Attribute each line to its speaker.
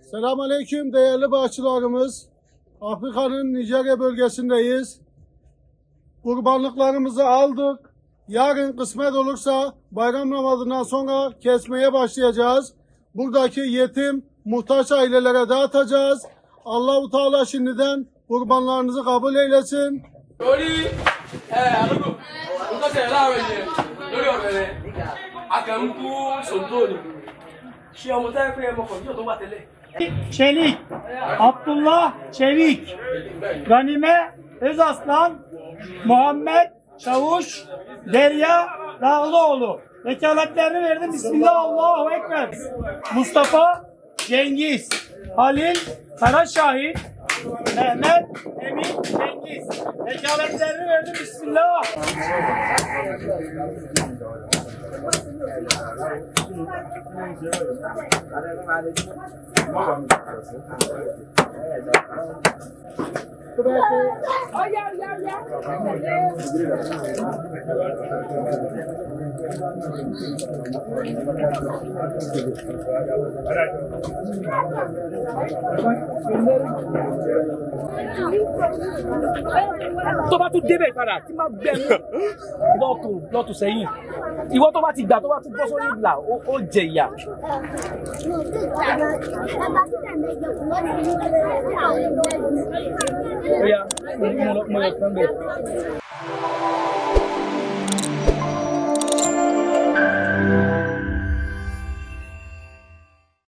Speaker 1: Selamünaleyküm değerli bağışçılarımız. Afrika'nın Nijerya bölgesindeyiz. Kurbanlıklarımızı aldık. Yarın kısmet olursa bayram namazından sonra kesmeye başlayacağız. Buradaki yetim, muhtaç ailelere dağıtacağız. Allah-u Teala şimdiden kurbanlarınızı kabul eylesin.
Speaker 2: Çelik, Abdullah Çevik, Ganime Özaslan, Muhammed Çavuş, Derya Dağlıoğlu. Vekaletlerini verdim. Bismillah, Allahu Ekber. Mustafa Cengiz, Halil Karaşahit, Mehmet Emin Cengiz. Vekaletlerini verdim. Bismillah.
Speaker 3: Toma tudo débẹ̀ padà tí máa bẹ̀rù lọ́tù sẹ́yìn. Ìwọ tó bá ti gbà tó bá ti bọ́ sórí ìlà ó jẹ ìyà. Ó yá, mo lọ kán bẹ̀.